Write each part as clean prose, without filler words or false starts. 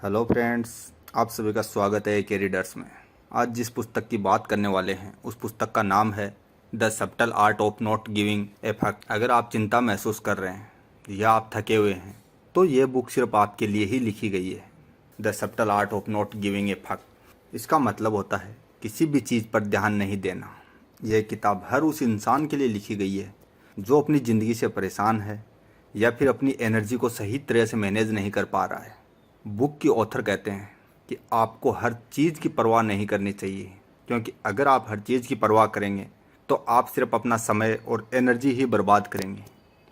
Hello friends, आप सभी का स्वागत है के रीडर्स में। आज जिस पुस्तक की बात करने वाले हैं उस पुस्तक का नाम है the subtle art of not giving a fuck. अगर आप चिंता महसूस कर रहे हैं या आप थके हुए हैं तो ये बुक सिर्फ आपके लिए ही लिखी गई है। The subtle art of not giving a fuck, इसका मतलब होता है किसी भी चीज़ पर ध्यान नहीं देना। यह किताब हर उस इंसान के लिए लिखी गई है जो अपनी ज़िंदगी से परेशान है या फिर अपनी एनर्जी को सही तरह से मैनेज नहीं कर पा रहा है। बुक की ऑथर कहते हैं कि आपको हर चीज़ की परवाह नहीं करनी चाहिए, क्योंकि अगर आप हर चीज़ की परवाह करेंगे तो आप सिर्फ अपना समय और एनर्जी ही बर्बाद करेंगे।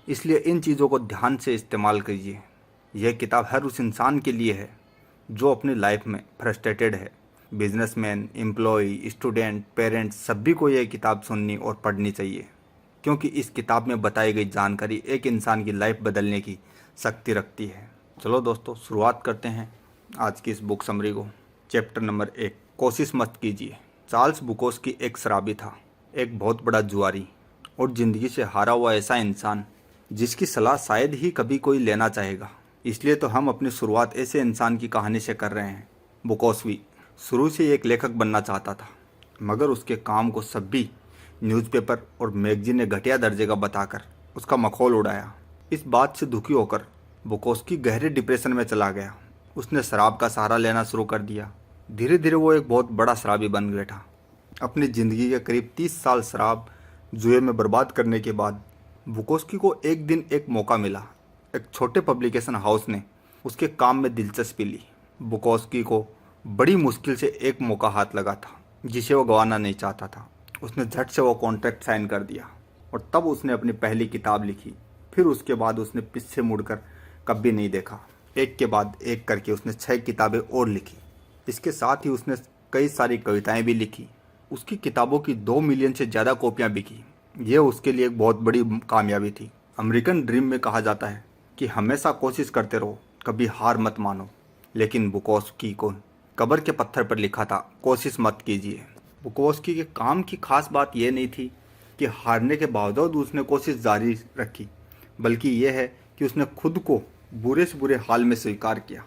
इसलिए इन चीज़ों को ध्यान से इस्तेमाल कीजिए। यह किताब हर उस इंसान के लिए है जो अपनी लाइफ में फ्रस्ट्रेटेड है। बिजनेसमैन, एम्प्लॉय, स्टूडेंट, पेरेंट्स, सभी को यह किताब सुननी और पढ़नी चाहिए, क्योंकि इस किताब में बताई गई जानकारी एक इंसान की लाइफ बदलने की शक्ति रखती है। चलो दोस्तों, शुरुआत करते हैं आज की इस बुक समरी को। चैप्टर नंबर 1, कोशिश मत कीजिए। चार्ल्स बुकोस्की एक शराबी था, एक बहुत बड़ा जुआरी और ज़िंदगी से हारा हुआ ऐसा इंसान जिसकी सलाह शायद ही कभी कोई लेना चाहेगा। इसलिए तो हम अपनी शुरुआत ऐसे इंसान की कहानी से कर रहे हैं। बुकोस्की शुरू से एक लेखक बनना चाहता था, मगर उसके काम को सभी न्यूज़पेपर और मैगजीन ने घटिया दर्जे का बताकर उसका मखौल उड़ाया। इस बात से दुखी होकर बुकोस्की गहरे डिप्रेशन में चला गया। उसने शराब का सहारा लेना शुरू कर दिया। धीरे धीरे वो एक बहुत बड़ा शराबी बन बैठा। अपनी ज़िंदगी के करीब 30 साल शराब जुए में बर्बाद करने के बाद बुकोस्की को एक दिन एक मौका मिला। एक छोटे पब्लिकेशन हाउस ने उसके काम में दिलचस्पी ली। बुकोस्की को बड़ी मुश्किल से एक मौका हाथ लगा था जिसे वो गंवाना नहीं चाहता था। उसने झट से वो कॉन्ट्रैक्ट साइन कर दिया और तब उसने अपनी पहली किताब लिखी। फिर उसके बाद उसने पीछे मुड़कर कभी नहीं देखा। एक के बाद एक करके उसने 6 किताबें और लिखी। इसके साथ ही उसने कई सारी कविताएं भी लिखी। उसकी किताबों की 2 मिलियन से ज़्यादा कॉपियां बिकी। यह उसके लिए एक बहुत बड़ी कामयाबी थी। अमेरिकन ड्रीम में कहा जाता है कि हमेशा कोशिश करते रहो, कभी हार मत मानो। लेकिन बुकोस्की को कब्र के पत्थर पर लिखा था, कोशिश मत कीजिए। बुकोस्की के काम की खास बात यह नहीं थी कि हारने के बावजूद उसने कोशिश जारी रखी, बल्कि यह है कि उसने खुद को बुरे से बुरे हाल में स्वीकार किया।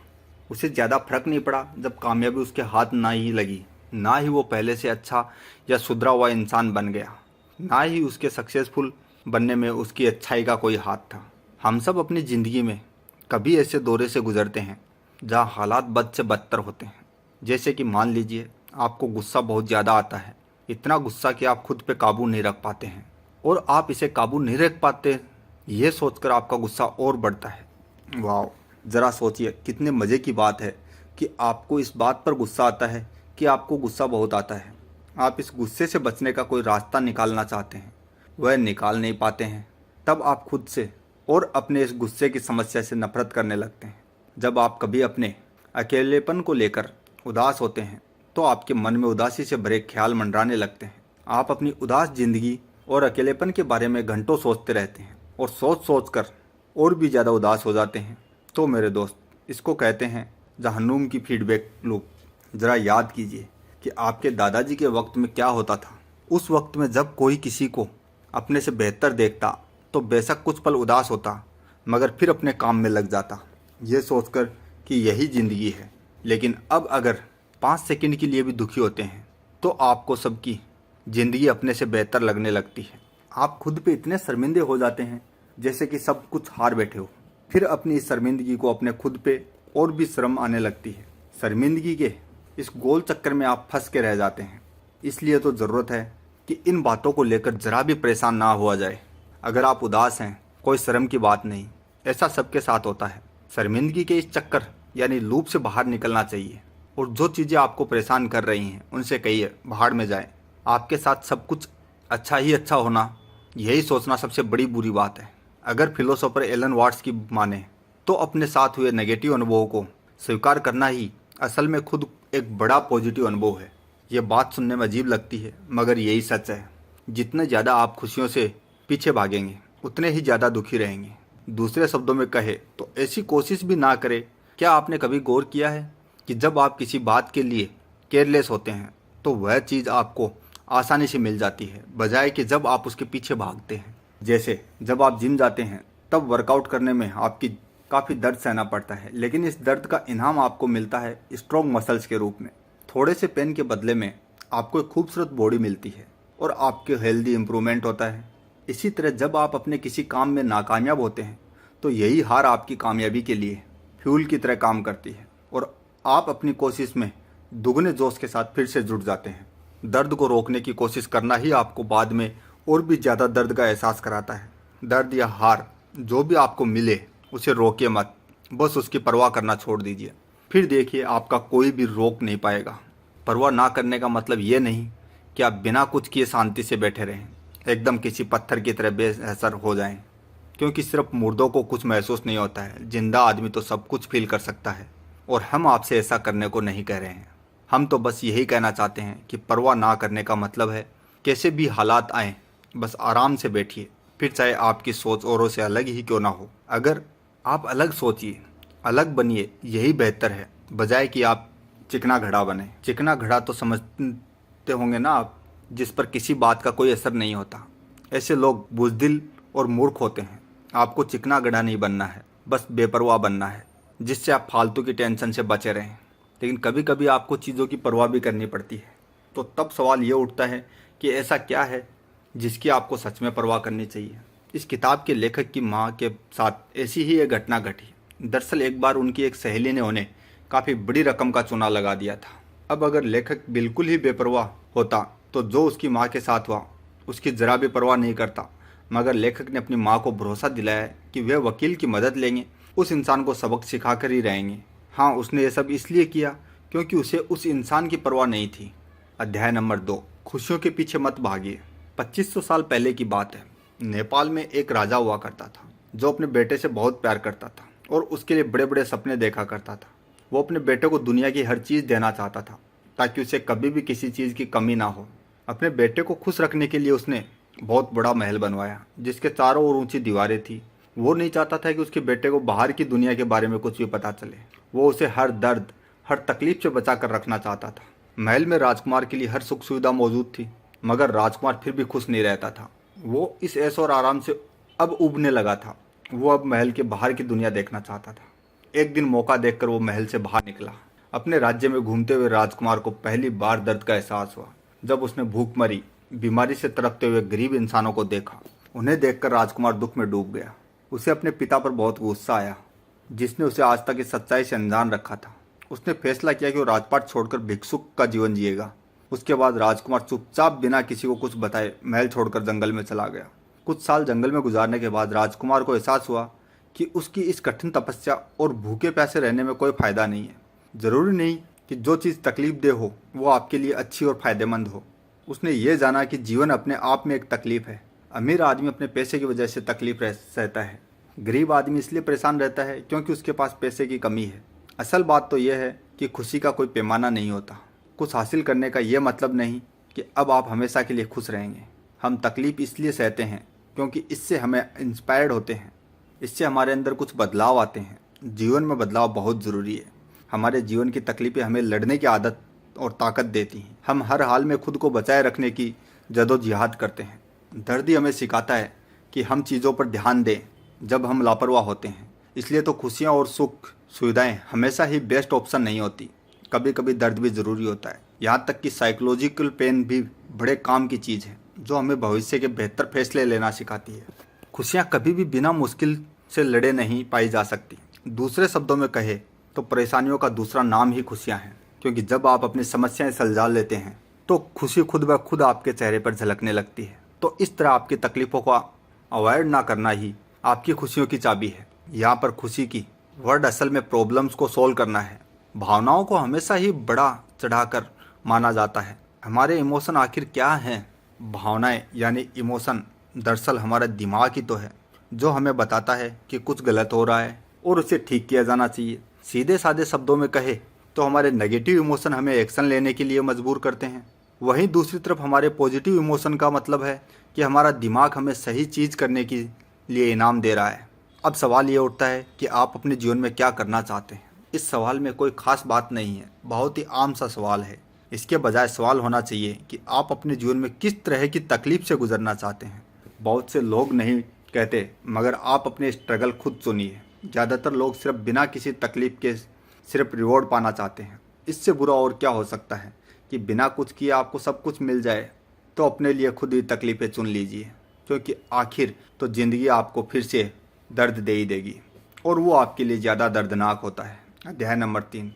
उसे ज़्यादा फर्क नहीं पड़ा जब कामयाबी उसके हाथ ना ही लगी। ना ही वो पहले से अच्छा या सुधरा हुआ इंसान बन गया, ना ही उसके सक्सेसफुल बनने में उसकी अच्छाई का कोई हाथ था। हम सब अपनी ज़िंदगी में कभी ऐसे दौरे से गुजरते हैं जहाँ हालात बद से बदतर होते हैं। जैसे कि मान लीजिए आपको गुस्सा बहुत ज़्यादा आता है, इतना गुस्सा कि आप खुद पे काबू नहीं रख पाते हैं, और आप इसे काबू नहीं रख पाते ये सोचकर आपका गुस्सा और बढ़ता है। वाह, ज़रा सोचिए कितने मज़े की बात है कि आपको इस बात पर गुस्सा आता है कि आपको गुस्सा बहुत आता है। आप इस गुस्से से बचने का कोई रास्ता निकालना चाहते हैं, वह निकाल नहीं पाते हैं। तब आप खुद से और अपने इस गुस्से की समस्या से नफरत करने लगते हैं। जब आप कभी अपने अकेलेपन को लेकर उदास होते हैं तो आपके मन में उदासी से भरे ख्याल मंडराने लगते हैं। आप अपनी उदास जिंदगी और अकेलेपन के बारे में घंटों सोचते रहते हैं और सोच सोच कर और भी ज़्यादा उदास हो जाते हैं। तो मेरे दोस्त, इसको कहते हैं जहन्नुम की फीडबैक लूप। ज़रा याद कीजिए कि आपके दादाजी के वक्त में क्या होता था। उस वक्त में जब कोई किसी को अपने से बेहतर देखता तो बेशक कुछ पल उदास होता, मगर फिर अपने काम में लग जाता, ये सोचकर कि यही ज़िंदगी है। लेकिन अब अगर 5 सेकंड के लिए भी दुखी होते हैं तो आपको सबकी ज़िंदगी अपने से बेहतर लगने लगती है। आप खुद पे इतने शर्मिंदे हो जाते हैं जैसे कि सब कुछ हार बैठे हो। फिर अपनी इस शर्मिंदगी को अपने खुद पे और भी शर्म आने लगती है। शर्मिंदगी के इस गोल चक्कर में आप फंस के रह जाते हैं। इसलिए तो ज़रूरत है कि इन बातों को लेकर ज़रा भी परेशान ना हुआ जाए। अगर आप उदास हैं, कोई शर्म की बात नहीं, ऐसा सबके साथ होता है। शर्मिंदगी के इस चक्कर यानी लूप से बाहर निकलना चाहिए, और जो चीज़ें आपको परेशान कर रही हैं उनसे कहिए भाड़ में जाए। आपके साथ सब कुछ अच्छा ही अच्छा होना, यही सोचना सबसे बड़ी बुरी बात है। अगर फिलोसोफर एलन वाट्स की माने तो अपने साथ हुए नेगेटिव अनुभवों को स्वीकार करना ही असल में खुद एक बड़ा पॉजिटिव अनुभव है। ये बात सुनने में अजीब लगती है, मगर यही सच है। जितने ज़्यादा आप खुशियों से पीछे भागेंगे उतने ही ज़्यादा दुखी रहेंगे। दूसरे शब्दों में कहे तो ऐसी कोशिश भी ना करें। क्या आपने कभी गौर किया है कि जब आप किसी बात के लिए केयरलेस होते हैं तो वह चीज़ आपको आसानी से मिल जाती है, बजाय कि जब आप उसके पीछे भागते हैं। जैसे जब आप जिम जाते हैं तब वर्कआउट करने में आपकी काफ़ी दर्द सहना पड़ता है, लेकिन इस दर्द का इनाम आपको मिलता है स्ट्रॉन्ग मसल्स के रूप में। थोड़े से पेन के बदले में आपको एक खूबसूरत बॉडी मिलती है और आपके हेल्दी इम्प्रूवमेंट होता है। इसी तरह जब आप अपने किसी काम में नाकामयाब होते हैं तो यही हार आपकी कामयाबी के लिए फ्यूल की तरह काम करती है और आप अपनी कोशिश में दुगने जोश के साथ फिर से जुट जाते हैं। दर्द को रोकने की कोशिश करना ही आपको बाद में और भी ज़्यादा दर्द का एहसास कराता है। दर्द या हार जो भी आपको मिले उसे रोकिए मत, बस उसकी परवाह करना छोड़ दीजिए। फिर देखिए आपका कोई भी रोक नहीं पाएगा। परवाह ना करने का मतलब ये नहीं कि आप बिना कुछ किए शांति से बैठे रहें, एकदम किसी पत्थर की तरह बेअसर हो जाएं, क्योंकि सिर्फ मुर्दों को कुछ महसूस नहीं होता है, जिंदा आदमी तो सब कुछ फील कर सकता है। और हम आपसे ऐसा करने को नहीं कह रहे हैं, हम तो बस यही कहना चाहते हैं कि परवाह ना करने का मतलब है कैसे भी हालात आएँ बस आराम से बैठिए, फिर चाहे आपकी सोच औरों से अलग ही क्यों ना हो। अगर आप अलग सोचिए, अलग बनिए, यही बेहतर है, बजाय कि आप चिकना घड़ा बने। चिकना घड़ा तो समझते होंगे ना आप, जिस पर किसी बात का कोई असर नहीं होता। ऐसे लोग बुज़दिल और मूर्ख होते हैं। आपको चिकना घड़ा नहीं बनना है, बस बेपरवाह बनना है, जिससे आप फालतू की टेंशन से बचे रहें। लेकिन कभी कभी आपको चीज़ों की परवाह भी करनी पड़ती है। तो तब सवाल ये उठता है कि ऐसा क्या है जिसकी आपको सच में परवाह करनी चाहिए। इस किताब के लेखक की माँ के साथ ऐसी ही एक घटना घटी। दरअसल एक बार उनकी एक सहेली ने उन्हें काफ़ी बड़ी रकम का चूना लगा दिया था। अब अगर लेखक बिल्कुल ही बेपरवाह होता तो जो उसकी माँ के साथ हुआ उसकी ज़रा भी परवाह नहीं करता, मगर लेखक ने अपनी माँ को भरोसा दिलाया कि वे वकील की मदद लेंगे, उस इंसान को सबक सिखा कर ही रहेंगे। हाँ, उसने ये सब इसलिए किया क्योंकि उसे उस इंसान की परवाह नहीं थी। अध्याय नंबर 2, खुशियों के पीछे मत भागिए। 2500 साल पहले की बात है। नेपाल में एक राजा हुआ करता था जो अपने बेटे से बहुत प्यार करता था और उसके लिए बड़े बड़े सपने देखा करता था। वो अपने बेटे को दुनिया की हर चीज़ देना चाहता था ताकि उसे कभी भी किसी चीज़ की कमी ना हो। अपने बेटे को खुश रखने के लिए उसने बहुत बड़ा महल बनवाया जिसके चारों ओर ऊंची दीवारें थी। वो नहीं चाहता था कि उसके बेटे को बाहर की दुनिया के बारे में कुछ भी पता चले। वो उसे हर दर्द, हर तकलीफ से बचा कर रखना चाहता था। महल में राजकुमार के लिए हर सुख सुविधा मौजूद थी, मगर राजकुमार फिर भी खुश नहीं रहता था। वो इस ऐश और आराम से अब उबने लगा था। वो अब महल के बाहर की दुनिया देखना चाहता था। एक दिन मौका देखकर वो महल से बाहर निकला। अपने राज्य में घूमते हुए राजकुमार को पहली बार दर्द का एहसास हुआ जब उसने भूखमरी, बीमारी से तड़पते हुए गरीब इंसानों को देखा। उन्हें देखकर राजकुमार दुख में डूब गया। उसे अपने पिता पर बहुत गुस्सा आया, जिसने उसे आज तक इस सच्चाई से अनजान रखा था। उसने फैसला किया कि वो राजपाट छोड़कर भिक्षुक का जीवन जिएगा। उसके बाद राजकुमार चुपचाप बिना किसी को कुछ बताए महल छोड़कर जंगल में चला गया। कुछ साल जंगल में गुजारने के बाद राजकुमार को एहसास हुआ कि उसकी इस कठिन तपस्या और भूखे प्यासे रहने में कोई फायदा नहीं है। जरूरी नहीं कि जो चीज़ तकलीफ दे हो वो आपके लिए अच्छी और फायदेमंद हो। उसने ये जाना कि जीवन अपने आप में एक तकलीफ है। अमीर आदमी अपने पैसे की वजह से तकलीफ सहता है, गरीब आदमी इसलिए परेशान रहता है क्योंकि उसके पास पैसे की कमी है। असल बात तो यह है कि खुशी का कोई पैमाना नहीं होता। कुछ हासिल करने का ये मतलब नहीं कि अब आप हमेशा के लिए खुश रहेंगे। हम तकलीफ इसलिए सहते हैं क्योंकि इससे हमें इंस्पायर्ड होते हैं, इससे हमारे अंदर कुछ बदलाव आते हैं। जीवन में बदलाव बहुत ज़रूरी है। हमारे जीवन की तकलीफ़ें हमें लड़ने की आदत और ताकत देती हैं। हम हर हाल में खुद को बचाए रखने की जदोजहद करते हैं। दर्द ही हमें सिखाता है कि हम चीज़ों पर ध्यान दें जब हम लापरवाह होते हैं। इसलिए तो खुशियाँ और सुख सुविधाएं हमेशा ही बेस्ट ऑप्शन नहीं होती। कभी कभी दर्द भी ज़रूरी होता है। यहाँ तक कि साइकोलॉजिकल पेन भी बड़े काम की चीज़ है जो हमें भविष्य के बेहतर फैसले लेना सिखाती है। खुशियाँ कभी भी बिना मुश्किल से लड़े नहीं पाई जा सकती। दूसरे शब्दों में कहे तो परेशानियों का दूसरा नाम ही खुशियाँ हैं, क्योंकि जब आप अपनी समस्याएं सुलझा लेते हैं तो खुशी खुद ब खुद आपके चेहरे पर झलकने लगती है। तो इस तरह आपकी तकलीफ़ों को अवॉइड ना करना ही आपकी खुशियों की चाबी है। यहाँ पर खुशी की वर्ड असल में प्रॉब्लम्स को सोल्व करना है। भावनाओं को हमेशा ही बड़ा चढ़ाकर माना जाता है। हमारे इमोशन आखिर क्या हैं? भावनाएं यानी इमोशन दरअसल हमारा दिमाग ही तो है जो हमें बताता है कि कुछ गलत हो रहा है और उसे ठीक किया जाना चाहिए। सीधे साधे शब्दों में कहे तो हमारे नेगेटिव इमोशन हमें एक्शन लेने के लिए मजबूर करते हैं। वहीं दूसरी तरफ हमारे पॉजिटिव इमोशन का मतलब है कि हमारा दिमाग हमें सही चीज़ करने के लिए इनाम दे रहा है। अब सवाल ये उठता है कि आप अपने जीवन में क्या करना चाहते हैं। इस सवाल में कोई खास बात नहीं है, बहुत ही आम सा सवाल है। इसके बजाय सवाल होना चाहिए कि आप अपने जीवन में किस तरह की तकलीफ से गुजरना चाहते हैं। बहुत से लोग नहीं कहते, मगर आप अपने स्ट्रगल खुद चुनिए। ज़्यादातर लोग सिर्फ बिना किसी तकलीफ के सिर्फ रिवॉर्ड पाना चाहते हैं। इससे बुरा और क्या हो सकता है कि बिना कुछ किए आपको सब कुछ मिल जाए। तो अपने लिए खुद ही तकलीफ़ें चुन लीजिए, क्योंकि आखिर तो ज़िंदगी आपको फिर से दर्द दे ही देगी, और वो आपके लिए ज़्यादा दर्दनाक होता है। अध्याय नंबर 3,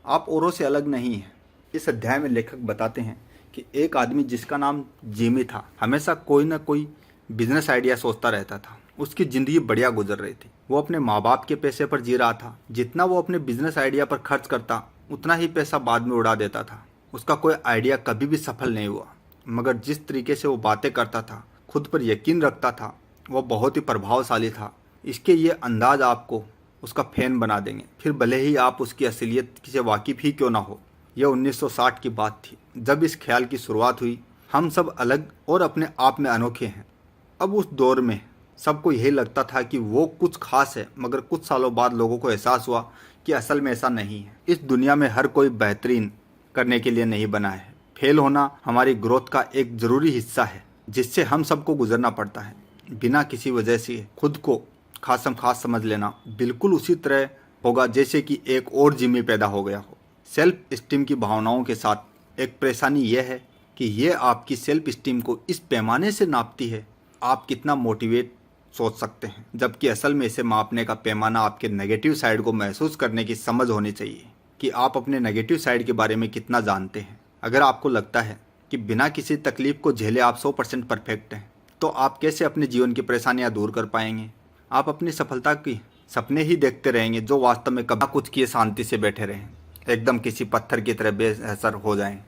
आप औरों से अलग नहीं हैं। इस अध्याय में लेखक बताते हैं कि एक आदमी जिसका नाम जिमी था, हमेशा कोई ना कोई बिजनेस आइडिया सोचता रहता था। उसकी ज़िंदगी बढ़िया गुजर रही थी। वो अपने माँ बाप के पैसे पर जी रहा था। जितना वो अपने बिजनेस आइडिया पर खर्च करता, उतना ही पैसा बाद में उड़ा देता था। उसका कोई आइडिया कभी भी सफल नहीं हुआ, मगर जिस तरीके से वो बातें करता था, खुद पर यकीन रखता था, वो बहुत ही प्रभावशाली था। इसके ये अंदाज आपको उसका फैन बना देंगे, फिर भले ही आप उसकी असलियत से वाकिफ़ ही क्यों ना हो। यह 1960 की बात थी, जब इस ख्याल की शुरुआत हुई, हम सब अलग और अपने आप में अनोखे हैं। अब उस दौर में सबको यही लगता था कि वो कुछ खास है, मगर कुछ सालों बाद लोगों को एहसास हुआ कि असल में ऐसा नहीं है। इस दुनिया में हर कोई बेहतरीन करने के लिए नहीं बना है। फेल होना हमारी ग्रोथ का एक ज़रूरी हिस्सा है, जिससे हम सबको गुजरना पड़ता है। बिना किसी वजह से खुद को खासम खास समझ लेना बिल्कुल उसी तरह होगा जैसे कि एक और जिम्मी पैदा हो गया हो। सेल्फ इस्टीम की भावनाओं के साथ एक परेशानी यह है कि यह आपकी सेल्फ इस्टीम को इस पैमाने से नापती है, आप कितना मोटिवेट सोच सकते हैं, जबकि असल में इसे मापने का पैमाना आपके नेगेटिव साइड को महसूस करने की समझ होनी चाहिए कि आप अपने नेगेटिव साइड के बारे में कितना जानते हैं। अगर आपको लगता है कि बिना किसी तकलीफ को झेले आप 100% परफेक्ट हैं, तो आप कैसे अपने जीवन की परेशानियां दूर कर पाएंगे। आप अपनी सफलता की सपने ही देखते रहेंगे, जो वास्तव में कभी कुछ किए शांति से बैठे रहें, एकदम किसी पत्थर की तरह बेअसर हो जाएं।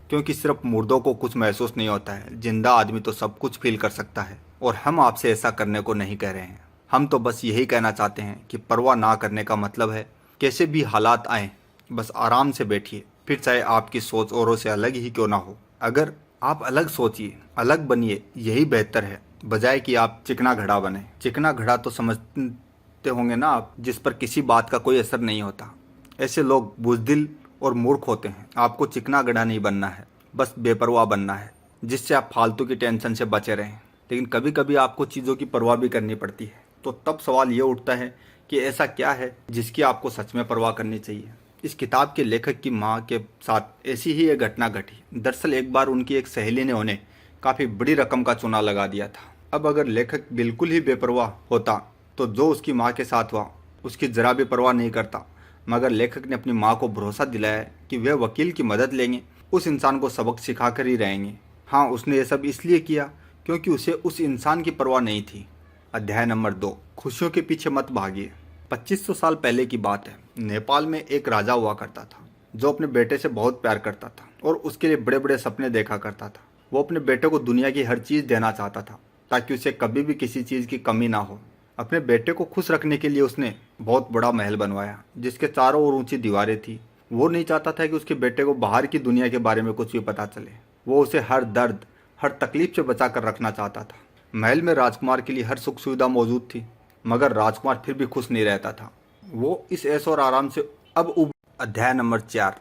क्योंकि सिर्फ मुर्दों को कुछ महसूस नहीं होता है, जिंदा आदमी तो सब कुछ फील कर सकता है। और हम आपसे ऐसा करने को नहीं कह रहे हैं, हम तो बस यही कहना चाहते हैं कि परवाह ना करने का मतलब है कैसे भी हालात आए, बस आराम से बैठिए, फिर चाहे आपकी सोच औरों से अलग ही क्यों ना हो। अगर आप अलग सोचिए, अलग बनिए, यही बेहतर है, बजाय कि आप चिकना घड़ा बने। चिकना घड़ा तो समझते होंगे ना आप, जिस पर किसी बात का कोई असर नहीं होता। ऐसे लोग बुज़दिल और मूर्ख होते हैं। आपको चिकना घड़ा नहीं बनना है, बस बेपरवाह बनना है, जिससे आप फालतू की टेंशन से बचे रहें। लेकिन कभी कभी आपको चीज़ों की परवाह भी करनी पड़ती है। तो तब सवाल ये उठता है कि ऐसा क्या है जिसकी आपको सच में परवाह करनी चाहिए। इस किताब के लेखक की माँ के साथ ऐसी ही एक घटना घटी। दरअसल एक बार उनकी एक सहेली ने उन्हें काफ़ी बड़ी रकम का चूना लगा दिया था। अब अगर लेखक बिल्कुल ही बेपरवाह होता तो जो उसकी माँ के साथ हुआ उसकी ज़रा भी परवाह नहीं करता, मगर लेखक ने अपनी माँ को भरोसा दिलाया कि वह वकील की मदद लेंगे, उस इंसान को सबक सिखा कर ही रहेंगे। हाँ, उसने ये सब इसलिए किया क्योंकि उसे उस इंसान की परवाह नहीं थी। अध्याय नंबर 2, खुशियों के पीछे मत भागिए। 2500 साल पहले की बात है। नेपाल में एक राजा हुआ करता था जो अपने बेटे से बहुत प्यार करता था और उसके लिए बड़े बड़े सपने देखा करता था। वो अपने बेटे को दुनिया की हर चीज़ देना चाहता था ताकि उसे कभी भी किसी चीज़ की कमी ना हो। अपने बेटे को खुश रखने के लिए उसने बहुत बड़ा महल बनवाया जिसके चारों ओर ऊंची दीवारें थी। वो नहीं चाहता था कि उसके बेटे को बाहर की दुनिया के बारे में कुछ भी पता चले। वो उसे हर दर्द, हर तकलीफ से बचा कर रखना चाहता था। महल में राजकुमार के लिए हर सुख सुविधा मौजूद थी, मगर राजकुमार फिर भी खुश नहीं रहता था। वो इस ऐशो और आराम से अब अध्याय नंबर 4,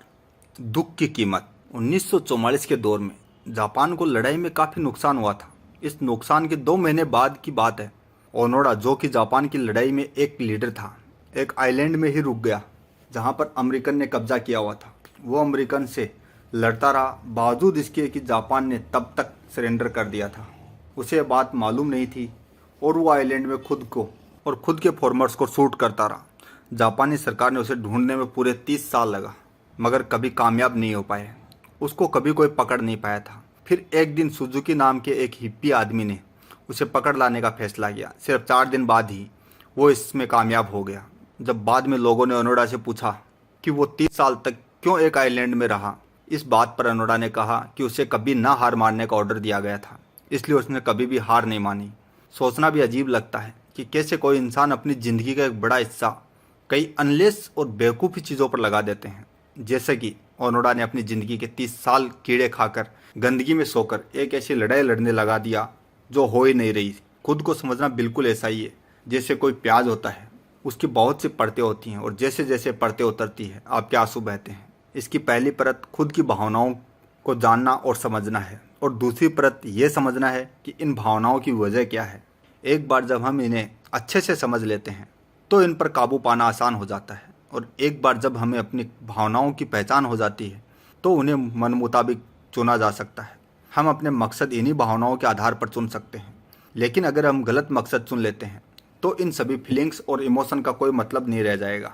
दुख की कीमत। 1944 के दौर में जापान को लड़ाई में काफ़ी नुकसान हुआ था। इस नुकसान के 2 महीने बाद की बात है। ओनोडा, जो कि जापान की लड़ाई में एक लीडर था, एक आइलैंड में ही रुक गया जहां पर अमेरिकन ने कब्जा किया हुआ था। वो अमेरिकन से लड़ता रहा, बावजूद इसके कि जापान ने तब तक सरेंडर कर दिया था। उसे यह बात मालूम नहीं थी और वो आइलैंड में खुद को और खुद के फॉर्मर्स को शूट करता रहा। जापानी सरकार ने उसे ढूंढने में पूरे 30 साल लगा, मगर कभी कामयाब नहीं हो पाए। उसको कभी कोई पकड़ नहीं पाया था। फिर एक दिन सुजुकी नाम के एक हिप्पी आदमी ने उसे पकड़ लाने का फैसला किया। सिर्फ 4 दिन बाद ही वो इसमें कामयाब हो गया। जब बाद में लोगों ने ओनोडा से पूछा कि वो 30 साल तक क्यों एक आइलैंड में रहा, इस बात पर ओनोडा ने कहा कि उसे कभी ना हार मानने का ऑर्डर दिया गया था, इसलिए उसने कभी भी हार नहीं मानी। सोचना भी अजीब लगता है कि कैसे कोई इंसान अपनी ज़िंदगी का एक बड़ा हिस्सा कई अनलेस और बेवकूफ़ी चीज़ों पर लगा देते हैं। जैसे कि ओनोडा ने अपनी ज़िंदगी के 30 साल कीड़े खाकर, गंदगी में सोकर एक ऐसी लड़ाई लड़ने लगा दिया जो हो ही नहीं रही। खुद को समझना बिल्कुल ऐसा ही है जैसे कोई प्याज होता है, उसकी बहुत सी परतें होती हैं और जैसे जैसे परतें उतरती है आपके आंसू बहते हैं। इसकी पहली परत खुद की भावनाओं को जानना और समझना है, और दूसरी परत ये समझना है कि इन भावनाओं की वजह क्या है। एक बार जब हम इन्हें अच्छे से समझ लेते हैं तो इन पर काबू पाना आसान हो जाता है। और एक बार जब हमें अपनी भावनाओं की पहचान हो जाती है तो उन्हें मन मुताबिक चुना जा सकता है। हम अपने मकसद इन्हीं भावनाओं के आधार पर चुन सकते हैं। लेकिन अगर हम गलत मकसद चुन लेते हैं तो इन सभी फीलिंग्स और इमोशन का कोई मतलब नहीं रह जाएगा।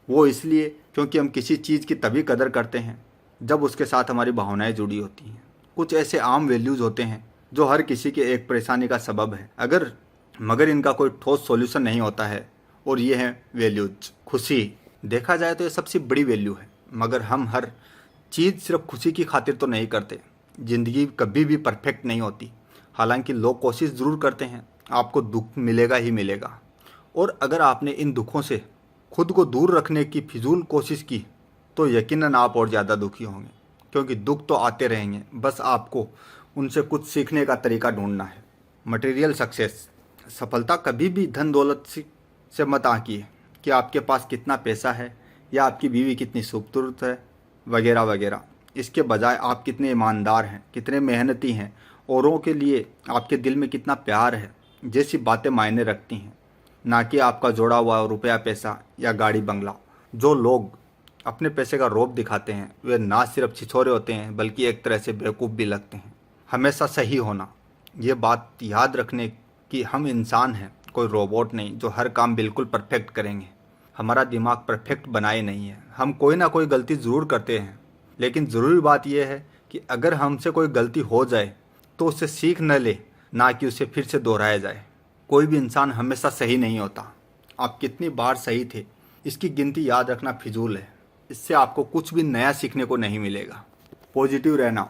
वो इसलिए क्योंकि हम किसी चीज़ की तभी कदर करते हैं जब उसके साथ हमारी भावनाएं जुड़ी होती हैं। कुछ ऐसे आम वैल्यूज़ होते हैं जो हर किसी के एक परेशानी का सबब है, मगर इनका कोई ठोस सॉल्यूशन नहीं होता है। और ये है वैल्यूज। खुशी देखा जाए तो ये सबसे बड़ी वैल्यू है, मगर हम हर चीज़ सिर्फ खुशी की खातिर तो नहीं करते। ज़िंदगी कभी भी परफेक्ट नहीं होती, हालांकि लोग कोशिश ज़रूर करते हैं। आपको दुख मिलेगा ही मिलेगा, और अगर आपने इन दुखों से खुद को दूर रखने की फिजूल कोशिश की तो यकीनन आप और ज़्यादा दुखी होंगे, क्योंकि दुख तो आते रहेंगे, बस आपको उनसे कुछ सीखने का तरीका ढूंढना है। मटेरियल सक्सेस, सफलता कभी भी धन दौलत से मत आंकिए कि आपके पास कितना पैसा है या आपकी बीवी कितनी खूबसूरत है वगैरह वगैरह। इसके बजाय आप कितने ईमानदार हैं, कितने मेहनती हैं, औरों के लिए आपके दिल में कितना प्यार है, जैसी बातें मायने रखती हैं, ना कि आपका जोड़ा हुआ रुपया पैसा या गाड़ी बंगला। जो लोग अपने पैसे का रौब दिखाते हैं वे ना सिर्फ छिछोरे होते हैं बल्कि एक तरह से बेवकूफ़ भी लगते हैं। हमेशा सही होना, ये बात याद रखने कि हम इंसान हैं, कोई रोबोट नहीं जो हर काम बिल्कुल परफेक्ट करेंगे। हमारा दिमाग परफेक्ट बनाए नहीं है, हम कोई ना कोई गलती ज़रूर करते हैं। लेकिन ज़रूरी बात यह है कि अगर हमसे कोई गलती हो जाए तो उससे सीख न ले, ना कि उसे फिर से दोहराया जाए। कोई भी इंसान हमेशा सही नहीं होता। आप कितनी बार सही थे इसकी गिनती याद रखना फिजूल है, इससे आपको कुछ भी नया सीखने को नहीं मिलेगा। पॉजिटिव रहना,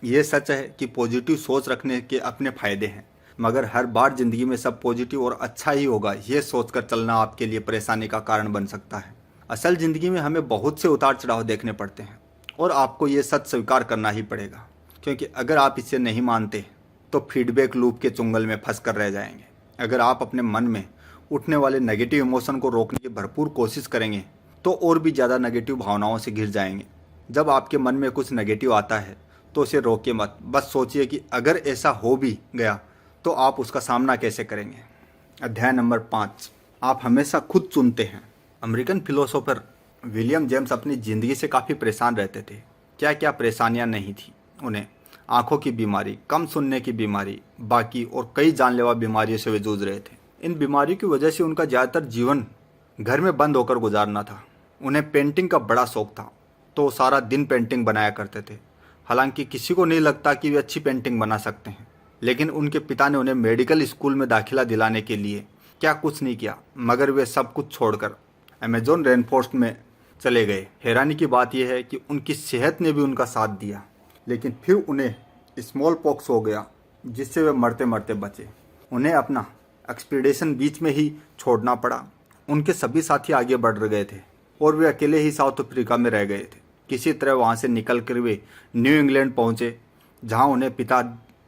ये सच है कि पॉजिटिव सोच रखने के अपने फ़ायदे हैं, मगर हर बार ज़िंदगी में सब पॉजिटिव और अच्छा ही होगा ये सोचकर चलना आपके लिए परेशानी का कारण बन सकता है। असल ज़िंदगी में हमें बहुत से उतार चढ़ाव देखने पड़ते हैं और आपको ये सच स्वीकार करना ही पड़ेगा, क्योंकि अगर आप इसे नहीं मानते तो फीडबैक लूप के चुंगल में फंस कर रह जाएंगे। अगर आप अपने मन में उठने वाले नेगेटिव इमोशन को रोकने की भरपूर कोशिश करेंगे तो और भी ज़्यादा नेगेटिव भावनाओं से घिर जाएंगे। जब आपके मन में कुछ नेगेटिव आता है तो उसे रोकिए मत, बस सोचिए कि अगर ऐसा हो भी गया तो आप उसका सामना कैसे करेंगे। अध्याय नंबर 5, आप हमेशा खुद चुनते हैं। अमेरिकन फिलोसोफर विलियम जेम्स अपनी ज़िंदगी से काफ़ी परेशान रहते थे। क्या क्या परेशानियां नहीं थी उन्हें। आंखों की बीमारी, कम सुनने की बीमारी, बाकी और कई जानलेवा बीमारियों से वे जूझ रहे थे। इन बीमारियों की वजह से उनका ज़्यादातर जीवन घर में बंद होकर गुजारना था। उन्हें पेंटिंग का बड़ा शौक था तो सारा दिन पेंटिंग बनाया करते थे। हालांकि किसी को नहीं लगता कि वे अच्छी पेंटिंग बना सकते हैं, लेकिन उनके पिता ने उन्हें मेडिकल स्कूल में दाखिला दिलाने के लिए क्या कुछ नहीं किया, मगर वे सब कुछ छोड़कर अमेज़न रेन फॉरेस्ट में चले गए। हैरानी की बात यह है कि उनकी सेहत ने भी उनका साथ दिया, लेकिन फिर उन्हें स्मॉल पॉक्स हो गया जिससे वे मरते मरते बचे। उन्हें अपना एक्सपीडिशन बीच में ही छोड़ना पड़ा। उनके सभी साथी आगे बढ़ गए थे और वे अकेले ही साउथ अफ्रीका में रह गए थे। किसी तरह वहाँ से निकल कर वे न्यू इंग्लैंड पहुँचे, जहाँ उन्हें पिता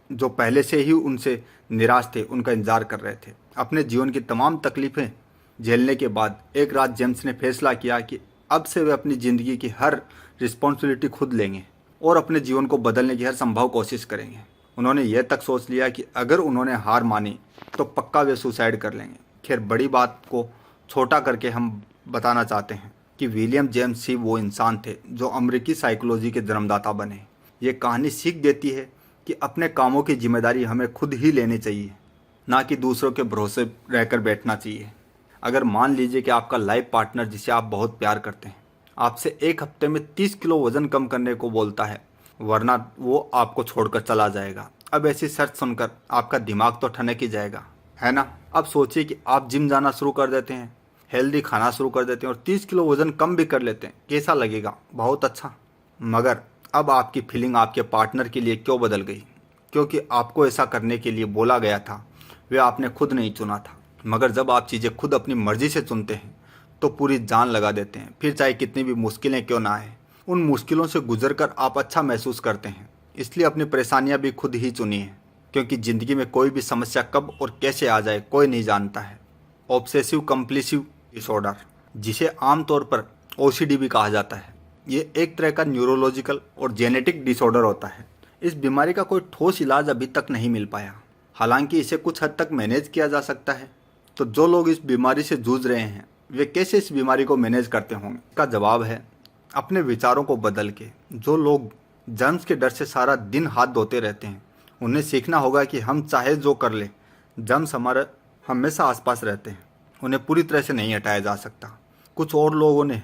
जो पहले से ही उनसे निराश थे उनका इंतजार कर रहे थे। अपने जीवन की तमाम तकलीफ़ें झेलने के बाद एक रात जेम्स ने फैसला किया कि अब से वे अपनी ज़िंदगी की हर रिस्पॉन्सिबिलिटी खुद लेंगे और अपने जीवन को बदलने की हर संभव कोशिश करेंगे। उन्होंने यह तक सोच लिया कि अगर उन्होंने हार मानी तो पक्का वे सुसाइड कर लेंगे। खैर, बड़ी बात को छोटा करके हम बताना चाहते हैं कि विलियम जेम्स ही वो इंसान थे जो अमेरिकी साइकोलॉजी के जन्मदाता बने। ये कहानी सीख देती है कि अपने कामों की जिम्मेदारी हमें खुद ही लेनी चाहिए, ना कि दूसरों के भरोसे रहकर बैठना चाहिए। अगर मान लीजिए कि आपका लाइफ पार्टनर जिसे आप बहुत प्यार करते हैं आपसे एक हफ्ते में 30 किलो वज़न कम करने को बोलता है, वरना वो आपको छोड़कर चला जाएगा। अब ऐसी शर्त सुनकर आपका दिमाग तो ठनक ही जाएगा, है ना। अब सोचिए कि आप जिम जाना शुरू कर देते हैं, हेल्दी खाना शुरू कर देते हैं और 30 किलो वज़न कम भी कर लेते हैं। कैसा लगेगा? बहुत अच्छा। मगर अब आपकी फीलिंग आपके पार्टनर के लिए क्यों बदल गई? क्योंकि आपको ऐसा करने के लिए बोला गया था, वे आपने खुद नहीं चुना था। मगर जब आप चीज़ें खुद अपनी मर्जी से चुनते हैं तो पूरी जान लगा देते हैं, फिर चाहे कितनी भी मुश्किलें क्यों ना आए। उन मुश्किलों से गुजरकर आप अच्छा महसूस करते हैं। इसलिए अपनी परेशानियां भी खुद ही चुनिए, क्योंकि ज़िंदगी में कोई भी समस्या कब और कैसे आ जाए कोई नहीं जानता है। ऑब्सेसिव कंपल्सिव डिसऑर्डर, जिसे आमतौर पर OCD भी कहा जाता है, ये एक तरह का न्यूरोलॉजिकल और जेनेटिक डिसऑर्डर होता है। इस बीमारी का कोई ठोस इलाज अभी तक नहीं मिल पाया। हालांकि इसे कुछ हद तक मैनेज किया जा सकता है। तो जो लोग इस बीमारी से जूझ रहे हैं वे कैसे इस बीमारी को मैनेज करते होंगे? इसका जवाब है अपने विचारों को बदल के। जो लोग जर्म्स के डर से सारा दिन हाथ धोते रहते हैं उन्हें सीखना होगा कि हम चाहे जो कर ले, जर्म्स हमारे हमेशा आसपास रहते हैं, उन्हें पूरी तरह से नहीं हटाया जा सकता। कुछ और लोगों ने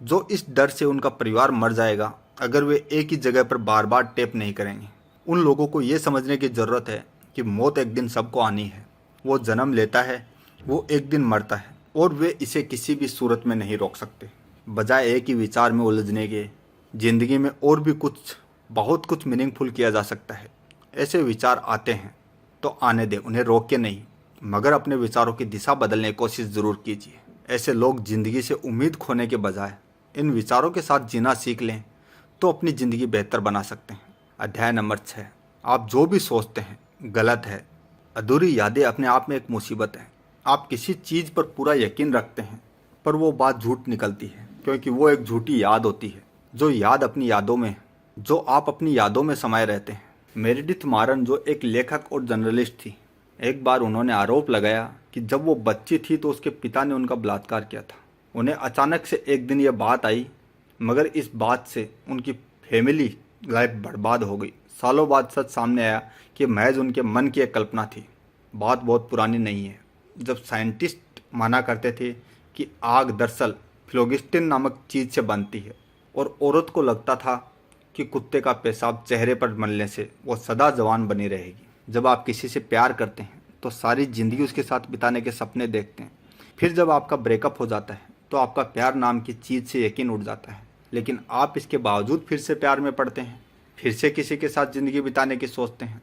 जो इस डर से उनका परिवार मर जाएगा अगर वे एक ही जगह पर बार बार टैप नहीं करेंगे। उन लोगों को ये समझने की ज़रूरत है कि मौत एक दिन सबको आनी है। वो जन्म लेता है, वो एक दिन मरता है और वे इसे किसी भी सूरत में नहीं रोक सकते। बजाय एक ही विचार में उलझने के ज़िंदगी में और भी बहुत कुछ मीनिंगफुल किया जा सकता है। ऐसे विचार आते हैं तो आने दें, उन्हें रोक के नहीं, मगर अपने विचारों की दिशा बदलने की कोशिश ज़रूर कीजिए। ऐसे लोग ज़िंदगी से उम्मीद खोने के बजाय इन विचारों के साथ जीना सीख लें तो अपनी ज़िंदगी बेहतर बना सकते हैं। अध्याय नंबर 6, आप जो भी सोचते हैं गलत है। अधूरी यादें अपने आप में एक मुसीबत है। आप किसी चीज़ पर पूरा यकीन रखते हैं पर वो बात झूठ निकलती है क्योंकि वो एक झूठी याद होती है जो आप अपनी यादों में समाये रहते हैं। मेरिडिथ मारन जो एक लेखक और जर्नलिस्ट थी, एक बार उन्होंने आरोप लगाया कि जब वो बच्ची थी तो उसके पिता ने उनका बलात्कार किया था। उन्हें अचानक से एक दिन ये बात आई, मगर इस बात से उनकी फैमिली लाइफ बर्बाद हो गई। सालों बाद सच सामने आया कि महज उनके मन की एक कल्पना थी। बात बहुत पुरानी नहीं है जब साइंटिस्ट माना करते थे कि आग दरअसल फ्लोगिस्टिन नामक चीज़ से बनती है और औरत को लगता था कि कुत्ते का पेशाब चेहरे पर मलने से वो सदा जवान बनी रहेगी। जब आप किसी से प्यार करते हैं तो सारी ज़िंदगी उसके साथ बिताने के सपने देखते हैं। फिर जब आपका ब्रेकअप हो जाता है तो आपका प्यार नाम की चीज़ से यकीन उड़ जाता है, लेकिन आप इसके बावजूद फिर से प्यार में पड़ते हैं, फिर से किसी के साथ ज़िंदगी बिताने की सोचते हैं।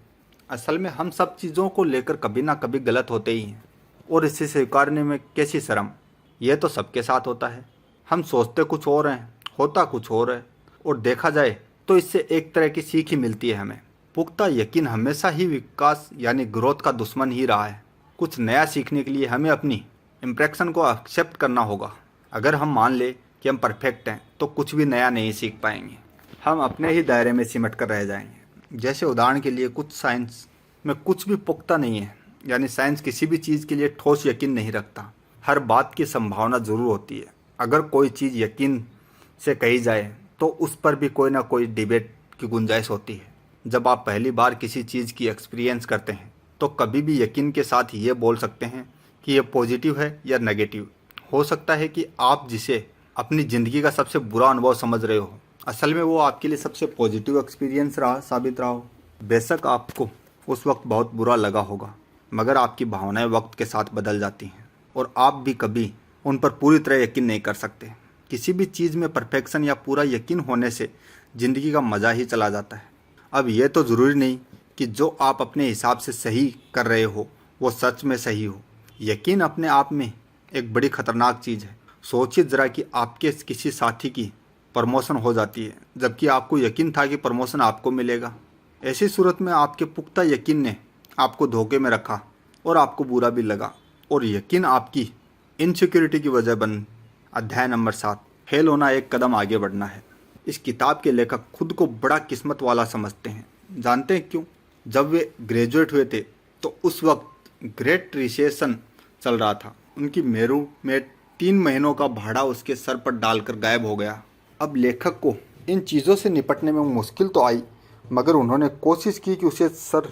असल में हम सब चीज़ों को लेकर कभी ना कभी गलत होते ही हैं और इसे स्वीकारने में कैसी शर्म। यह तो सबके साथ होता है। हम सोचते कुछ और हैं, होता कुछ और है, और देखा जाए तो इससे एक तरह की सीख ही मिलती है हमें। पुख्ता यकीन हमेशा ही विकास यानी ग्रोथ का दुश्मन ही रहा है। कुछ नया सीखने के लिए हमें अपनी इम्प्रेशन को एक्सेप्ट करना होगा। अगर हम मान ले कि हम परफेक्ट हैं तो कुछ भी नया नहीं सीख पाएंगे, हम अपने ही दायरे में सिमट कर रह जाएंगे। जैसे उदाहरण के लिए कुछ साइंस में कुछ भी पुख्ता नहीं है, यानी साइंस किसी भी चीज़ के लिए ठोस यकीन नहीं रखता। हर बात की संभावना ज़रूर होती है। अगर कोई चीज़ यकीन से कही जाए तो उस पर भी कोई ना कोई डिबेट की गुंजाइश होती है। जब आप पहली बार किसी चीज़ की एक्सपीरियंस करते हैं तो कभी भी यकीन के साथ ये बोल सकते हैं कि यह पॉजिटिव है या नेगेटिव। हो सकता है कि आप जिसे अपनी ज़िंदगी का सबसे बुरा अनुभव समझ रहे हो, असल में वो आपके लिए सबसे पॉजिटिव एक्सपीरियंस साबित रहा हो। बेशक आपको उस वक्त बहुत बुरा लगा होगा, मगर आपकी भावनाएं वक्त के साथ बदल जाती हैं और आप भी कभी उन पर पूरी तरह यकीन नहीं कर सकते। किसी भी चीज़ में परफेक्शन या पूरा यकीन होने से ज़िंदगी का मज़ा ही चला जाता है। अब यह तो ज़रूरी नहीं कि जो आप अपने हिसाब से सही कर रहे हो वो सच में सही हो। यकीन अपने आप में एक बड़ी ख़तरनाक चीज़ है। सोचिए ज़रा कि आपके किसी साथी की प्रमोशन हो जाती है जबकि आपको यकीन था कि प्रमोशन आपको मिलेगा। ऐसी सूरत में आपके पुख्ता यकीन ने आपको धोखे में रखा और आपको बुरा भी लगा और यकीन आपकी इनसिक्योरिटी की वजह बन। अध्याय नंबर 7, फेल होना एक कदम आगे बढ़ना है। इस किताब के लेखक खुद को बड़ा किस्मत वाला समझते हैं। जानते हैं क्यों? जब वे ग्रेजुएट हुए थे तो उस वक्त ग्रेट रिसेशन चल रहा था। उनकी मेरू में 3 महीनों का भाड़ा उसके सर पर डालकर गायब हो गया। अब लेखक को इन चीज़ों से निपटने में मुश्किल तो आई, मगर उन्होंने कोशिश की कि उसे सर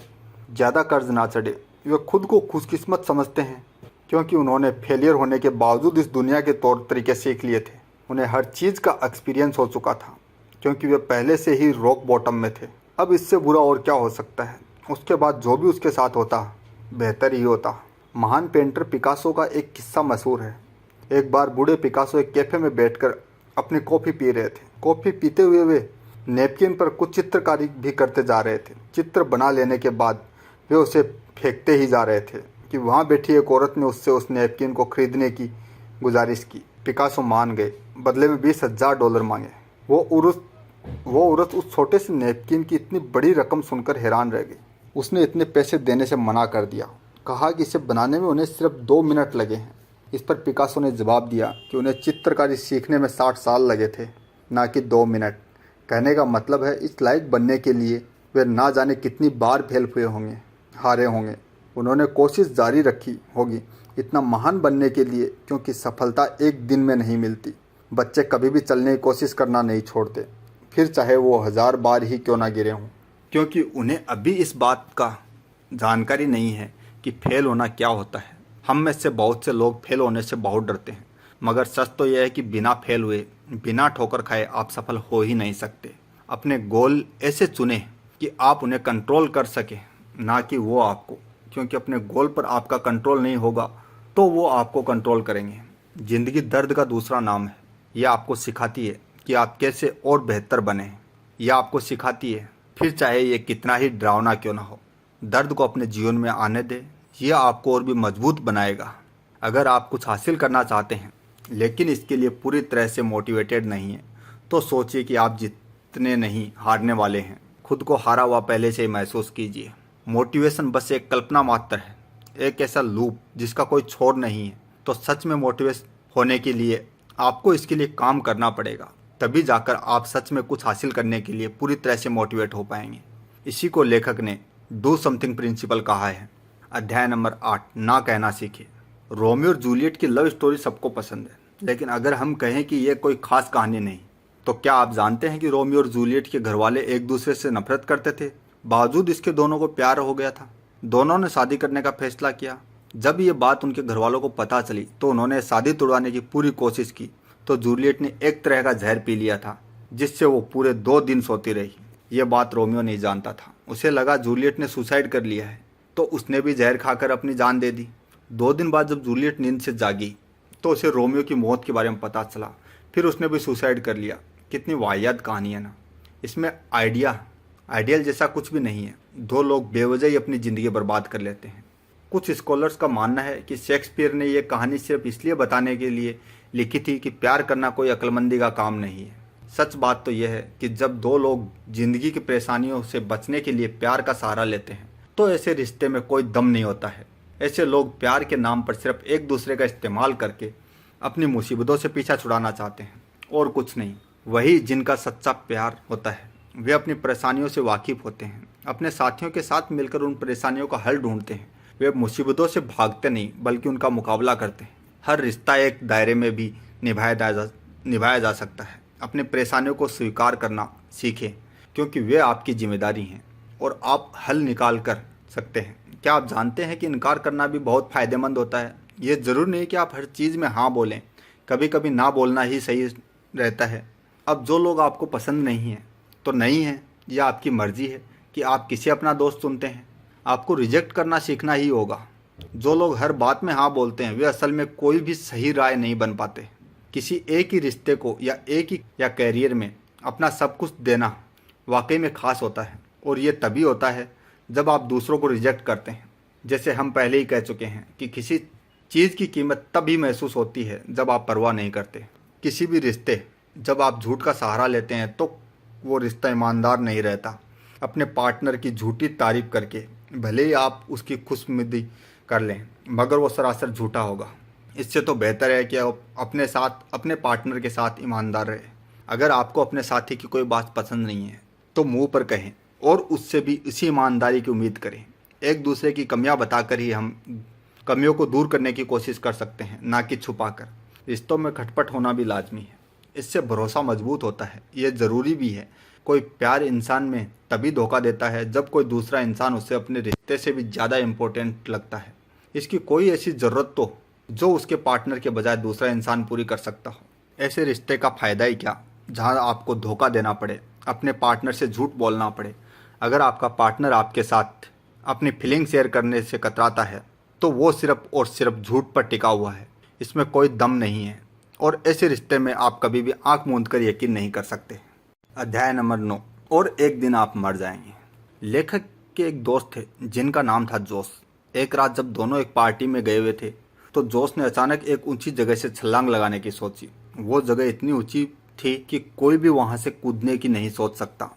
ज़्यादा कर्ज ना चढ़े। वे खुद को खुशकिस्मत समझते हैं क्योंकि उन्होंने फेलियर होने के बावजूद इस दुनिया के तौर तरीके सीख लिए थे। उन्हें हर चीज़ का एक्सपीरियंस हो चुका था क्योंकि वे पहले से ही रॉक बॉटम में थे। अब इससे बुरा और क्या हो सकता है? उसके बाद जो भी उसके साथ होता बेहतर ही होता। महान पेंटर पिकासो का एक किस्सा मशहूर है। एक बार बूढ़े पिकासो एक कैफ़े में बैठकर अपनी कॉफ़ी पी रहे थे। कॉफ़ी पीते हुए वे नैपकिन पर कुछ चित्रकारी भी करते जा रहे थे। चित्र बना लेने के बाद वे उसे फेंकते ही जा रहे थे कि वहाँ बैठी एक औरत ने उससे उस नैपकिन को खरीदने की गुजारिश की। पिकासो मान गए, बदले में $20,000 मांगे। वो औरत उस छोटे से नैपकिन की इतनी बड़ी रकम सुनकर हैरान रह गई। उसने इतने पैसे देने से मना कर दिया, कहा कि इसे बनाने में उन्हें सिर्फ 2 मिनट लगे हैं। इस पर पिकासो ने जवाब दिया कि उन्हें चित्रकारी सीखने में 60 साल लगे थे, ना कि 2 मिनट। कहने का मतलब है इस लायक बनने के लिए वे ना जाने कितनी बार फेल हुए होंगे, हारे होंगे। उन्होंने कोशिश जारी रखी होगी इतना महान बनने के लिए, क्योंकि सफलता एक दिन में नहीं मिलती। बच्चे कभी भी चलने की कोशिश करना नहीं छोड़ते, फिर चाहे वो 1000 बार ही क्यों ना गिरे हों, क्योंकि उन्हें अभी इस बात का जानकारी नहीं है कि फेल होना क्या होता है। हम में से बहुत से लोग फेल होने से बहुत डरते हैं, मगर सच तो यह है कि बिना फेल हुए, बिना ठोकर खाए आप सफल हो ही नहीं सकते। अपने गोल ऐसे चुने कि आप उन्हें कंट्रोल कर सकें, ना कि वो आपको, क्योंकि अपने गोल पर आपका कंट्रोल नहीं होगा तो वो आपको कंट्रोल करेंगे। ज़िंदगी दर्द का दूसरा नाम है। यह आपको सिखाती है कि आप कैसे और बेहतर बने। यह आपको सिखाती है, फिर चाहे ये कितना ही डरावना क्यों ना हो, दर्द को अपने जीवन में आने दे। यह आपको और भी मजबूत बनाएगा। अगर आप कुछ हासिल करना चाहते हैं लेकिन इसके लिए पूरी तरह से मोटिवेटेड नहीं है, तो सोचिए कि आप जीतने नहीं, हारने वाले हैं। खुद को हारा हुआ पहले से ही महसूस कीजिए। मोटिवेशन बस एक कल्पना मात्र है, एक ऐसा लूप जिसका कोई छोर नहीं है। तो सच में मोटिवेट होने के लिए आपको इसके लिए काम करना पड़ेगा, तभी जाकर आप सच में कुछ हासिल करने के लिए पूरी तरह से मोटिवेट हो पाएंगे। इसी को लेखक ने डू समथिंग प्रिंसिपल कहा है। अध्याय नंबर 8, ना कहना सीखे। रोमियो और जूलियट की लव स्टोरी सबको पसंद है, लेकिन अगर हम कहें कि यह कोई खास कहानी नहीं, तो क्या आप जानते हैं कि रोमियो और जूलियट के घरवाले एक दूसरे से नफरत करते थे, बावजूद इसके दोनों को प्यार हो गया था। दोनों ने शादी करने का फैसला किया। जब ये बात उनके घरवालों को पता चली तो उन्होंने शादी तोड़वाने की पूरी कोशिश की, तो जूलियट ने एक तरह का जहर पी लिया था, जिससे वो पूरे 2 दिन सोती रही। ये बात रोमियो नहीं जानता था। उसे लगा जूलियट ने सुसाइड कर लिया है, तो उसने भी जहर खाकर अपनी जान दे दी। 2 दिन बाद जब जूलियट नींद से जागी तो उसे रोमियो की मौत के बारे में पता चला, फिर उसने भी सुसाइड कर लिया। कितनी वाहियात कहानी है ना। इसमें आइडियल जैसा कुछ भी नहीं है। 2 लोग बेवजह ही अपनी ज़िंदगी बर्बाद कर लेते हैं। कुछ स्कॉलर्स का मानना है कि शेक्सपियर ने यह कहानी सिर्फ इसलिए बताने के लिए लिखी थी कि प्यार करना कोई अक्लमंदी का काम नहीं है। सच बात तो यह है कि जब 2 लोग जिंदगी की परेशानियों से बचने के लिए प्यार का सहारा लेते हैं, तो ऐसे रिश्ते में कोई दम नहीं होता है। ऐसे लोग प्यार के नाम पर सिर्फ एक दूसरे का इस्तेमाल करके अपनी मुसीबतों से पीछा छुड़ाना चाहते हैं, और कुछ नहीं। वही जिनका सच्चा प्यार होता है, वे अपनी परेशानियों से वाकिफ होते हैं, अपने साथियों के साथ मिलकर उन परेशानियों का हल ढूंढते हैं। वे मुसीबतों से भागते नहीं, बल्कि उनका मुकाबला करते हैं। हर रिश्ता एक दायरे में भी निभाया जा सकता है। अपने परेशानियों को स्वीकार करना सीखें, क्योंकि वे आपकी जिम्मेदारी हैं और आप हल निकाल कर सकते हैं। क्या आप जानते हैं कि इनकार करना भी बहुत फ़ायदेमंद होता है? ये ज़रूर नहीं कि आप हर चीज़ में हाँ बोलें, कभी कभी ना बोलना ही सही रहता है। अब जो लोग आपको पसंद नहीं हैं तो नहीं है, यह आपकी मर्ज़ी है कि आप किसे अपना दोस्त चुनते हैं। आपको रिजेक्ट करना सीखना ही होगा। जो लोग हर बात में हाँ बोलते हैं, वे असल में कोई भी सही राय नहीं बन पाते। किसी एक ही रिश्ते को या कैरियर में अपना सब कुछ देना वाकई में खास होता है, और ये तभी होता है जब आप दूसरों को रिजेक्ट करते हैं। जैसे हम पहले ही कह चुके हैं कि किसी चीज़ की कीमत तभी महसूस होती है जब आप परवाह नहीं करते। किसी भी रिश्ते जब आप झूठ का सहारा लेते हैं तो वो रिश्ता ईमानदार नहीं रहता। अपने पार्टनर की झूठी तारीफ करके भले ही आप उसकी खुशनुदी कर लें, मगर वो सरासर झूठा होगा। इससे तो बेहतर है कि आप अपने पार्टनर के साथ ईमानदार रहें। अगर आपको अपने साथी की कोई बात पसंद नहीं है तो मुंह पर कहें, और उससे भी इसी ईमानदारी की उम्मीद करें। एक दूसरे की कमियां बताकर ही हम कमियों को दूर करने की कोशिश कर सकते हैं, ना कि छुपाकर। रिश्तों में खटपट होना भी लाजमी है, इससे भरोसा मजबूत होता है। ये ज़रूरी भी है। कोई प्यार इंसान में तभी धोखा देता है जब कोई दूसरा इंसान उसे अपने रिश्ते से भी ज़्यादा इम्पोर्टेंट लगता है। इसकी कोई ऐसी ज़रूरत तो जो उसके पार्टनर के बजाय दूसरा इंसान पूरी कर सकता हो। ऐसे रिश्ते का फ़ायदा ही क्या जहाँ आपको धोखा देना पड़े, अपने पार्टनर से झूठ बोलना पड़े। अगर आपका पार्टनर आपके साथ अपनी फीलिंग शेयर करने से कतराता है तो वो सिर्फ और सिर्फ झूठ पर टिका हुआ है, इसमें कोई दम नहीं है, और ऐसे रिश्ते में आप कभी भी आंख मूंद कर यकीन नहीं कर सकते। अध्याय नंबर 9, और एक दिन आप मर जाएंगे। लेखक के एक दोस्त थे जिनका नाम था जोश। एक रात जब दोनों एक पार्टी में गए हुए थे तो जोश ने अचानक एक ऊंची जगह से छलांग लगाने की सोची। वो जगह इतनी ऊंची थी कि कोई भी वहां से कूदने की नहीं सोच सकता,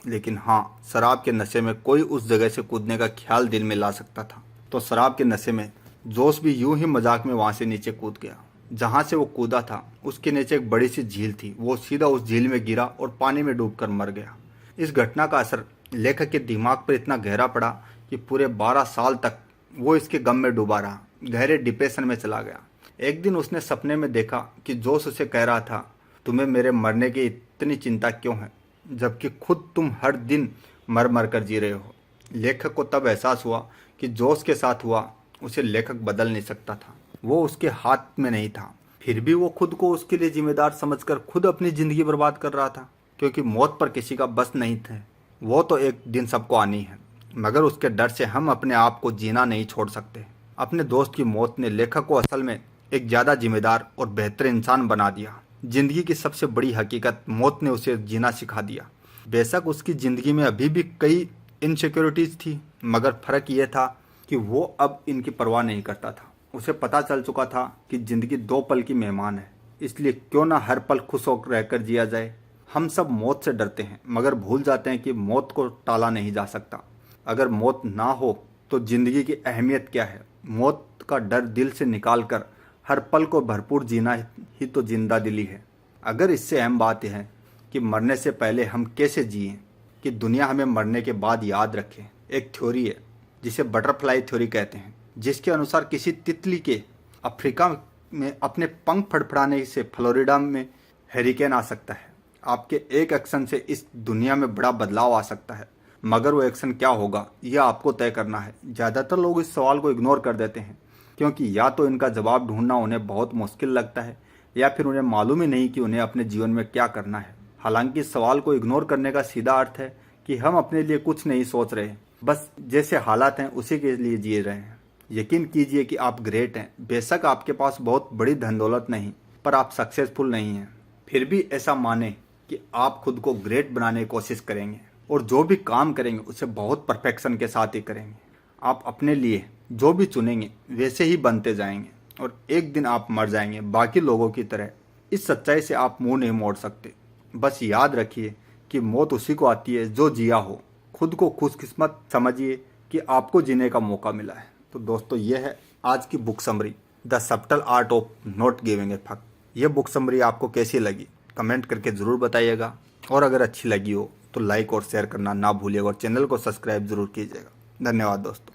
लेकिन हाँ, शराब के नशे में कोई उस जगह से कूदने का ख्याल दिल में ला सकता था। तो शराब के नशे में जोश भी यूं ही मजाक में वहां से नीचे कूद गया। जहां से वो कूदा था उसके नीचे एक बड़ी सी झील थी। वो सीधा उस झील में गिरा और पानी में डूबकर मर गया। इस घटना का असर लेखक के दिमाग पर इतना गहरा पड़ा कि पूरे 12 साल तक वो इसके गम में डूबा रहा। गहरे डिप्रेशन में चला गया। एक दिन उसने सपने में देखा कि जोश उसे कह रहा था, तुम्हें मेरे मरने की इतनी चिंता क्यों है, जबकि खुद तुम हर दिन मर मर कर जी रहे हो। लेखक को तब एहसास हुआ कि जोश के साथ हुआ उसे लेखक बदल नहीं सकता था, वो उसके हाथ में नहीं था। फिर भी वो खुद को उसके लिए जिम्मेदार समझकर खुद अपनी ज़िंदगी बर्बाद कर रहा था, क्योंकि मौत पर किसी का बस नहीं थे। वो तो एक दिन सबको आनी है, मगर उसके डर से हम अपने आप को जीना नहीं छोड़ सकते। अपने दोस्त की मौत ने लेखक को असल में एक ज़्यादा जिम्मेदार और बेहतर इंसान बना दिया। जिंदगी की सबसे बड़ी हकीकत, मौत ने उसे जीना सिखा दिया। बेशक उसकी ज़िंदगी में अभी भी कई इनसिक्योरिटीज़ थी, मगर फ़र्क ये था कि वो अब इनकी परवाह नहीं करता था। उसे पता चल चुका था कि ज़िंदगी 2 पल की मेहमान है, इसलिए क्यों ना हर पल खुश होकर रहकर जिया जाए। हम सब मौत से डरते हैं, मगर भूल जाते हैं कि मौत को टाला नहीं जा सकता। अगर मौत ना हो तो ज़िंदगी की अहमियत क्या है। मौत का डर दिल से निकाल कर हर पल को भरपूर जीना ही तो जिंदा दिली है। अगर इससे अहम बात यह है कि मरने से पहले हम कैसे जिएं कि दुनिया हमें मरने के बाद याद रखे। एक थ्योरी है जिसे बटरफ्लाई थ्योरी कहते हैं, जिसके अनुसार किसी तितली के अफ्रीका में अपने पंख फड़फड़ाने से फ्लोरिडा में हरिकेन आ सकता है। आपके एक एक्शन से इस दुनिया में बड़ा बदलाव आ सकता है, मगर वो एक्शन क्या होगा यह आपको तय करना है। ज़्यादातर लोग इस सवाल को इग्नोर कर देते हैं, क्योंकि या तो इनका जवाब ढूंढना उन्हें बहुत मुश्किल लगता है, या फिर उन्हें मालूम ही नहीं कि उन्हें अपने जीवन में क्या करना है। हालांकि इस सवाल को इग्नोर करने का सीधा अर्थ है कि हम अपने लिए कुछ नहीं सोच रहे, बस जैसे हालात हैं उसी के लिए जी रहे हैं। यकीन कीजिए कि आप ग्रेट हैं। बेशक आपके पास बहुत बड़ी धन दौलत नहीं, पर आप सक्सेसफुल नहीं हैं। फिर भी ऐसा माने कि आप खुद को ग्रेट बनाने की कोशिश करेंगे, और जो भी काम करेंगे उसे बहुत परफेक्शन के साथ ही करेंगे। आप अपने लिए जो भी चुनेंगे वैसे ही बनते जाएंगे, और एक दिन आप मर जाएंगे बाकी लोगों की तरह। इस सच्चाई से आप मुंह नहीं मोड़ सकते। बस याद रखिए कि मौत उसी को आती है जो जिया हो। खुद को खुशकिस्मत समझिए कि आपको जीने का मौका मिला है। तो दोस्तों, ये है आज की book summary, the subtle art of not giving a fuck. ये बुक समरी आपको कैसी लगी कमेंट करके ज़रूर बताइएगा, और अगर अच्छी लगी हो तो लाइक और शेयर करना ना भूलिएगा, और चैनल को सब्सक्राइब ज़रूर कीजिएगा। धन्यवाद दोस्तों।